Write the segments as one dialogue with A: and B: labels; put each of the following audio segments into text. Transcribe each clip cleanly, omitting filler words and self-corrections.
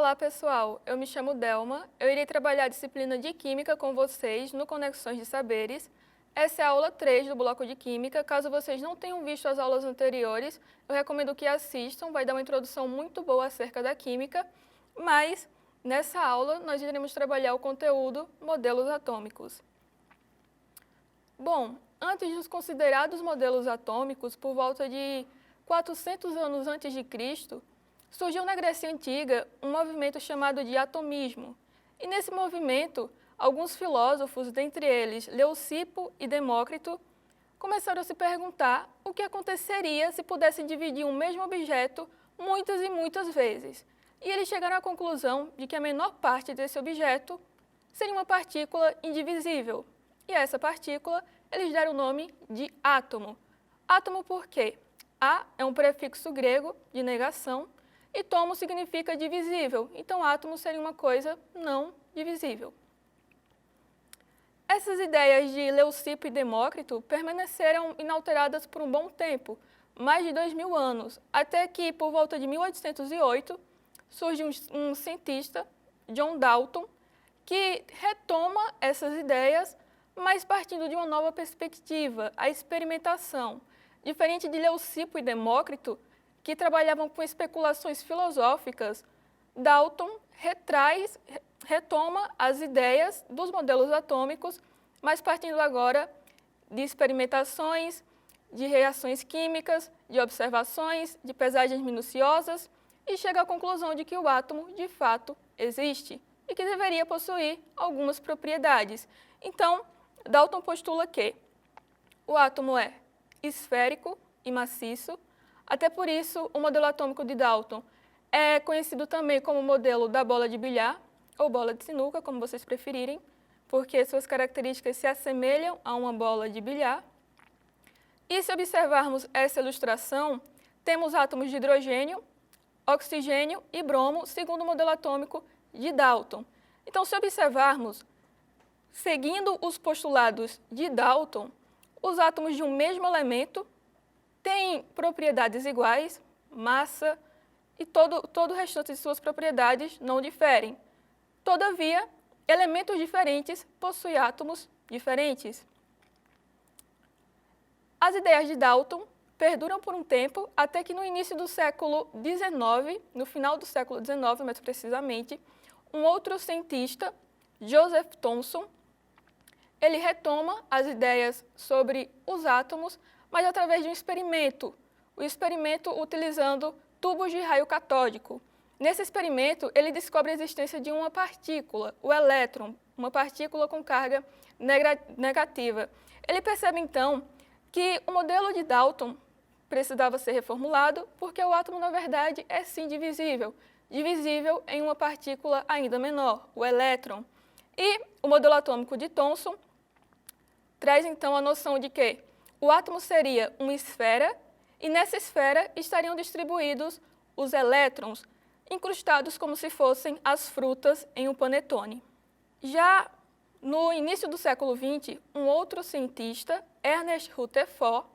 A: Olá, pessoal. Eu me chamo Delma. Eu irei trabalhar a disciplina de Química com vocês no Conexões de Saberes. Essa é a aula 3 do bloco de Química. Caso vocês não tenham visto as aulas anteriores, eu recomendo que assistam. Vai dar uma introdução muito boa acerca da Química. Mas, nessa aula, nós iremos trabalhar o conteúdo modelos atômicos. Bom, antes dos considerados modelos atômicos, por volta de 400 anos antes de Cristo, surgiu na Grécia Antiga um movimento chamado de atomismo. E nesse movimento, alguns filósofos, dentre eles Leucipo e Demócrito, começaram a se perguntar o que aconteceria se pudessem dividir um mesmo objeto muitas e muitas vezes. E eles chegaram à conclusão de que a menor parte desse objeto seria uma partícula indivisível. E a essa partícula eles deram o nome de átomo. Átomo por quê? A é um prefixo grego de negação, e tomo significa divisível, então átomo seria uma coisa não divisível. Essas ideias de Leucipo e Demócrito permaneceram inalteradas por um bom tempo, mais de 2000 anos, até que, por volta de 1808, surge um cientista, John Dalton, que retoma essas ideias, mas partindo de uma nova perspectiva, a experimentação. Diferente de Leucipo e Demócrito, que trabalhavam com especulações filosóficas, Dalton retoma as ideias dos modelos atômicos, mas partindo agora de experimentações, de reações químicas, de observações, de pesagens minuciosas, e chega à conclusão de que o átomo, de fato, existe e que deveria possuir algumas propriedades. Então, Dalton postula que o átomo é esférico e maciço. Até por isso, o modelo atômico de Dalton é conhecido também como modelo da bola de bilhar, ou bola de sinuca, como vocês preferirem, porque suas características se assemelham a uma bola de bilhar. E se observarmos essa ilustração, temos átomos de hidrogênio, oxigênio e bromo, segundo o modelo atômico de Dalton. Então, se observarmos, seguindo os postulados de Dalton, os átomos de um mesmo elemento têm propriedades iguais, massa e todo o restante de suas propriedades não diferem. Todavia, elementos diferentes possuem átomos diferentes. As ideias de Dalton perduram por um tempo até que no início do século XIX, no final do século XIX mais precisamente, um outro cientista, Joseph Thomson, ele retoma as ideias sobre os átomos, mas através de um experimento. O experimento utilizando tubos de raio catódico. Nesse experimento, ele descobre a existência de uma partícula, o elétron, uma partícula com carga negativa. Ele percebe, então, que o modelo de Dalton precisava ser reformulado porque o átomo, na verdade, é sim divisível. Divisível em uma partícula ainda menor, o elétron. E o modelo atômico de Thomson traz, então, a noção de que o átomo seria uma esfera e nessa esfera estariam distribuídos os elétrons, incrustados como se fossem as frutas em um panetone. Já no início do século XX, um outro cientista, Ernest Rutherford,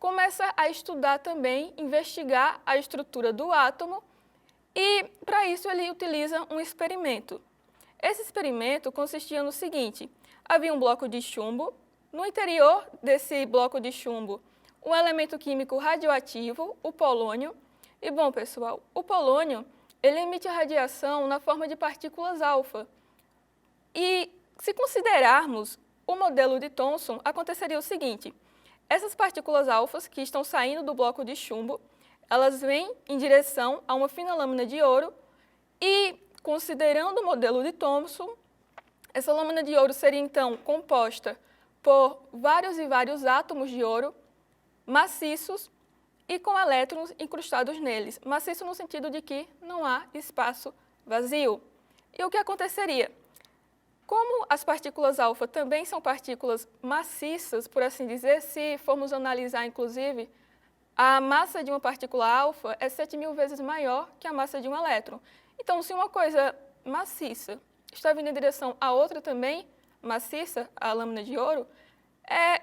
A: começa a estudar também, investigar a estrutura do átomo e, para isso, ele utiliza um experimento. Esse experimento consistia no seguinte: havia um bloco de chumbo. No interior desse bloco de chumbo, um elemento químico radioativo, o polônio. E, bom, pessoal, o polônio, ele emite radiação na forma de partículas alfa. E, se considerarmos o modelo de Thomson, aconteceria o seguinte: essas partículas alfas que estão saindo do bloco de chumbo, elas vêm em direção a uma fina lâmina de ouro e, considerando o modelo de Thomson, essa lâmina de ouro seria, então, composta por vários e vários átomos de ouro maciços e com elétrons incrustados neles. Maciço no sentido de que não há espaço vazio. E o que aconteceria? Como as partículas alfa também são partículas maciças, por assim dizer, se formos analisar, inclusive, a massa de uma partícula alfa é 7.000 vezes maior que a massa de um elétron. Então, se uma coisa maciça está vindo em direção a outra também maciça, a lâmina de ouro,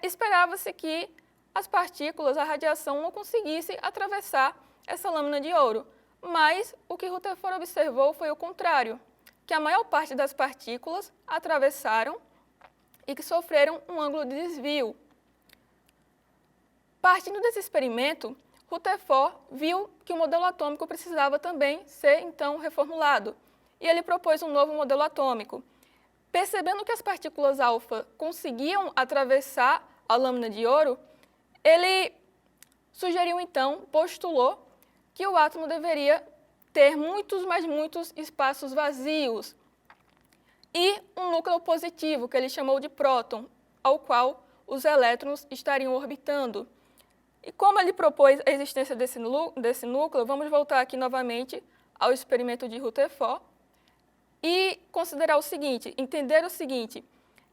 A: esperava-se que as partículas, a radiação, não conseguisse atravessar essa lâmina de ouro. Mas o que Rutherford observou foi o contrário, que a maior parte das partículas atravessaram e que sofreram um ângulo de desvio. Partindo desse experimento, Rutherford viu que o modelo atômico precisava também ser, então, reformulado, e ele propôs um novo modelo atômico. Percebendo que as partículas alfa conseguiam atravessar a lâmina de ouro, ele sugeriu, então, postulou que o átomo deveria ter muitos, mas muitos espaços vazios e um núcleo positivo, que ele chamou de próton, ao qual os elétrons estariam orbitando. E como ele propôs a existência desse núcleo, vamos voltar aqui novamente ao experimento de Rutherford e considerar o seguinte, entender o seguinte: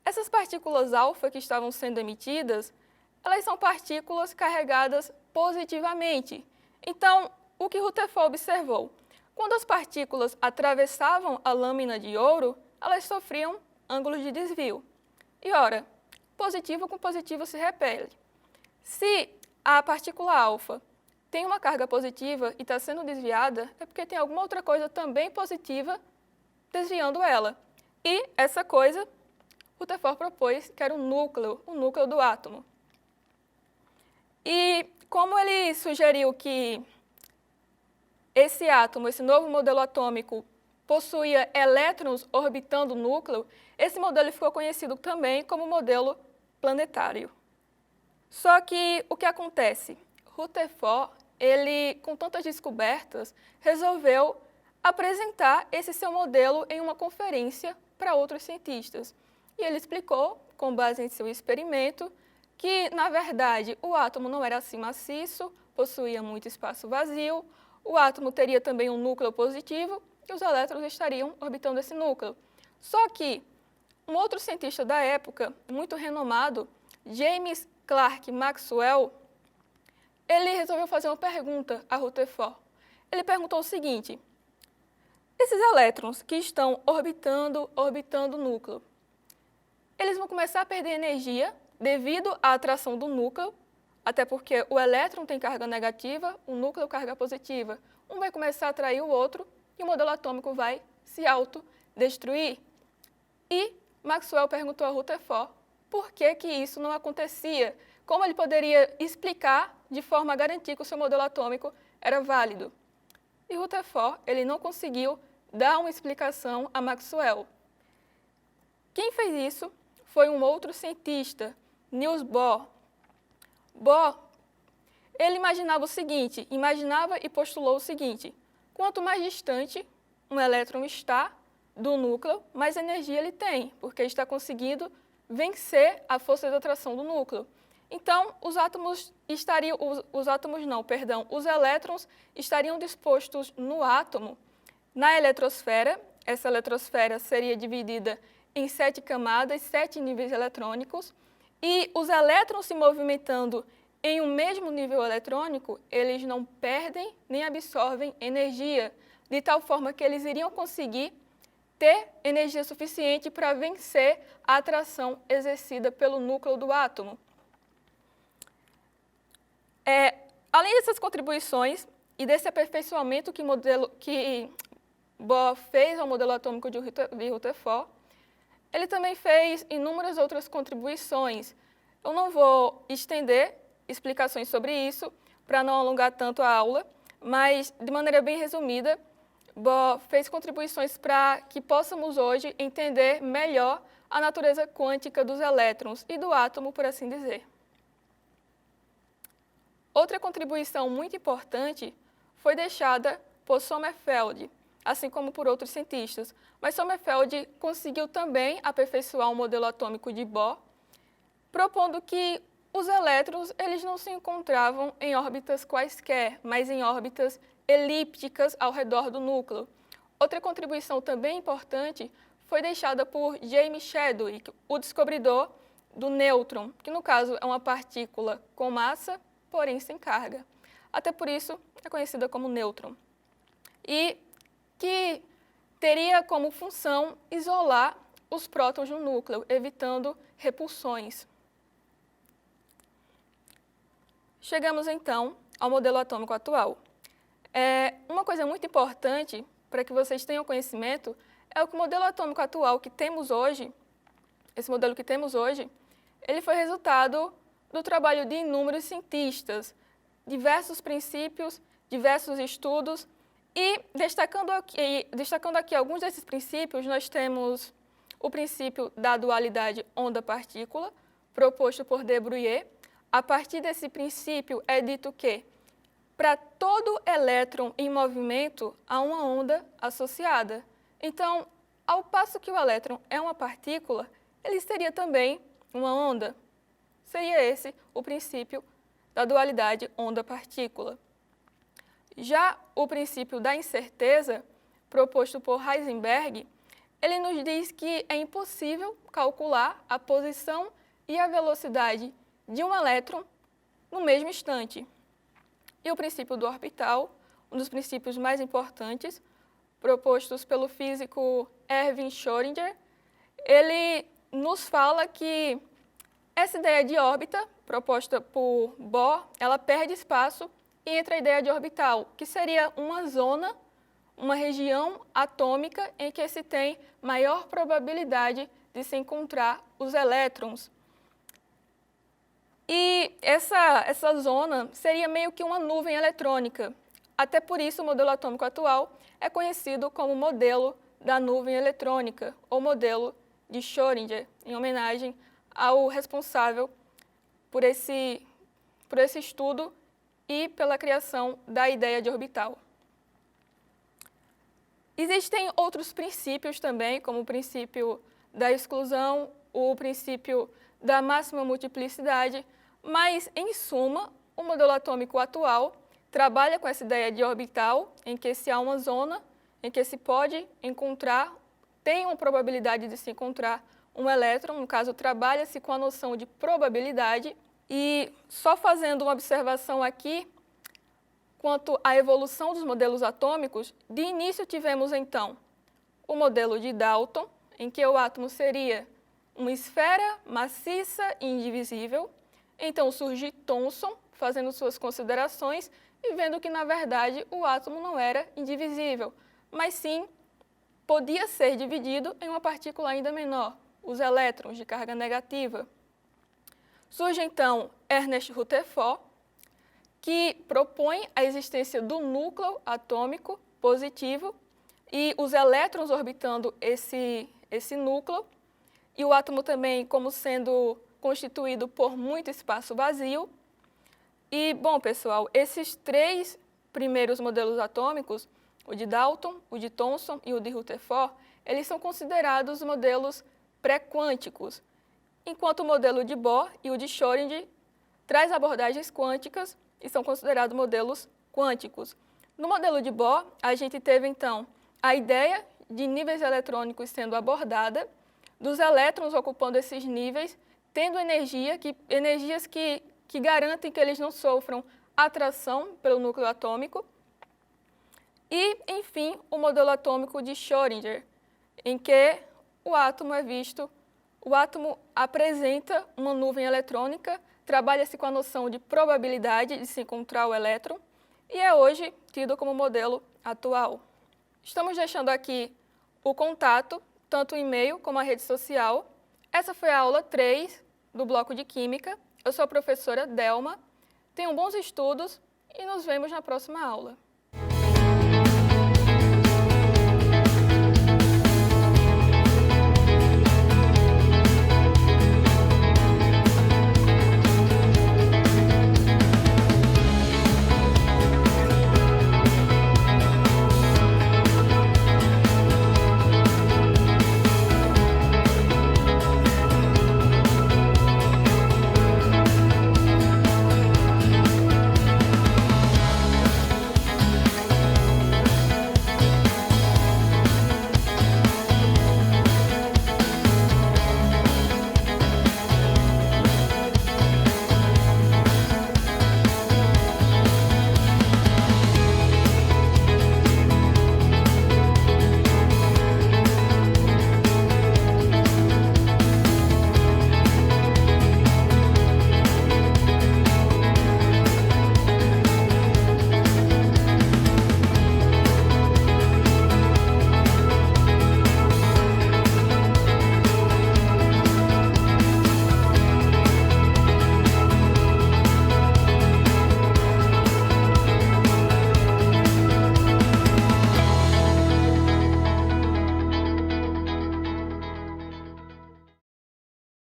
A: essas partículas alfa que estavam sendo emitidas, elas são partículas carregadas positivamente. Então, o que Rutherford observou? Quando as partículas atravessavam a lâmina de ouro, elas sofriam ângulos de desvio. E ora, positivo com positivo se repele. Se a partícula alfa tem uma carga positiva e está sendo desviada, é porque tem alguma outra coisa também positiva desviando ela. E essa coisa, Rutherford propôs que era o núcleo do átomo. E como ele sugeriu que esse átomo, esse novo modelo atômico, possuía elétrons orbitando o núcleo, esse modelo ficou conhecido também como modelo planetário. Só que o que acontece? Rutherford, ele, com tantas descobertas, resolveu apresentar esse seu modelo em uma conferência para outros cientistas. E ele explicou, com base em seu experimento, que, na verdade, o átomo não era assim maciço, possuía muito espaço vazio, o átomo teria também um núcleo positivo e os elétrons estariam orbitando esse núcleo. Só que um outro cientista da época, muito renomado, James Clerk Maxwell, ele resolveu fazer uma pergunta a Rutherford. Ele perguntou o seguinte: esses elétrons que estão orbitando o núcleo, eles vão começar a perder energia devido à atração do núcleo, até porque o elétron tem carga negativa, o núcleo carga positiva. Um vai começar a atrair o outro e o modelo atômico vai se autodestruir. E Maxwell perguntou a Rutherford por que isso não acontecia, como ele poderia explicar de forma a garantir que o seu modelo atômico era válido. E Rutherford, ele não conseguiu dar uma explicação a Maxwell. Quem fez isso foi um outro cientista, Niels Bohr. Bohr, ele imaginava e postulou o seguinte: quanto mais distante um elétron está do núcleo, mais energia ele tem, porque está conseguindo vencer a força de atração do núcleo. Então, os elétrons estariam dispostos no átomo, na eletrosfera. Essa eletrosfera seria dividida em 7 camadas, 7 níveis eletrônicos, e os elétrons se movimentando em um mesmo nível eletrônico, eles não perdem nem absorvem energia, de tal forma que eles iriam conseguir ter energia suficiente para vencer a atração exercida pelo núcleo do átomo. Além dessas contribuições e desse aperfeiçoamento que Bohr fez ao modelo atômico de Rutherford, ele também fez inúmeras outras contribuições. Eu não vou estender explicações sobre isso para não alongar tanto a aula, mas, de maneira bem resumida, Bohr fez contribuições para que possamos hoje entender melhor a natureza quântica dos elétrons e do átomo, por assim dizer. Outra contribuição muito importante foi deixada por Sommerfeld, assim como por outros cientistas, mas Sommerfeld conseguiu também aperfeiçoar o modelo atômico de Bohr, propondo que os elétrons eles não se encontravam em órbitas quaisquer, mas em órbitas elípticas ao redor do núcleo. Outra contribuição também importante foi deixada por James Chadwick, o descobridor do nêutron, que no caso é uma partícula com massa, porém sem carga. Até por isso é conhecida como nêutron. E que teria como função isolar os prótons no núcleo, evitando repulsões. Chegamos então ao modelo atômico atual. Uma coisa muito importante para que vocês tenham conhecimento é que o modelo atômico atual que temos hoje, esse modelo que temos hoje, ele foi resultado do trabalho de inúmeros cientistas, diversos princípios, diversos estudos, e destacando aqui alguns desses princípios, nós temos o princípio da dualidade onda-partícula, proposto por de Broglie. A partir desse princípio é dito que, para todo elétron em movimento, há uma onda associada. Então, ao passo que o elétron é uma partícula, ele seria também uma onda. Seria esse o princípio da dualidade onda-partícula. Já o princípio da incerteza, proposto por Heisenberg, ele nos diz que é impossível calcular a posição e a velocidade de um elétron no mesmo instante. E o princípio do orbital, um dos princípios mais importantes, propostos pelo físico Erwin Schrödinger, ele nos fala que essa ideia de órbita, proposta por Bohr, ela perde espaço e entra a ideia de orbital, que seria uma zona, uma região atômica em que se tem maior probabilidade de se encontrar os elétrons. E essa zona seria meio que uma nuvem eletrônica. Até por isso, o modelo atômico atual é conhecido como modelo da nuvem eletrônica, ou modelo de Schrödinger, em homenagem ao responsável por esse estudo e pela criação da ideia de orbital. Existem outros princípios também, como o princípio da exclusão, o princípio da máxima multiplicidade, mas, em suma, o modelo atômico atual trabalha com essa ideia de orbital, em que se há uma zona em que se pode encontrar, tem uma probabilidade de se encontrar um elétron, no caso, trabalha-se com a noção de probabilidade. E só fazendo uma observação aqui, quanto à evolução dos modelos atômicos, de início tivemos, então, o modelo de Dalton, em que o átomo seria uma esfera maciça e indivisível. Então surge Thomson, fazendo suas considerações e vendo que, na verdade, o átomo não era indivisível, mas sim podia ser dividido em uma partícula ainda menor, os elétrons de carga negativa. Surge, então, Ernest Rutherford, que propõe a existência do núcleo atômico positivo e os elétrons orbitando esse núcleo, e o átomo também como sendo constituído por muito espaço vazio. E, bom, pessoal, esses três primeiros modelos atômicos, o de Dalton, o de Thomson e o de Rutherford, eles são considerados modelos pré-quânticos, enquanto o modelo de Bohr e o de Schrödinger traz abordagens quânticas e são considerados modelos quânticos. No modelo de Bohr, a gente teve, então, a ideia de níveis eletrônicos sendo abordada, dos elétrons ocupando esses níveis, tendo energias que garantem que eles não sofram atração pelo núcleo atômico. E, enfim, o modelo atômico de Schrödinger, em que o átomo apresenta uma nuvem eletrônica, trabalha-se com a noção de probabilidade de se encontrar o elétron e é hoje tido como modelo atual. Estamos deixando aqui o contato, tanto o e-mail como a rede social. Essa foi a aula 3 do bloco de Química. Eu sou a professora Delma. Tenham bons estudos e nos vemos na próxima aula.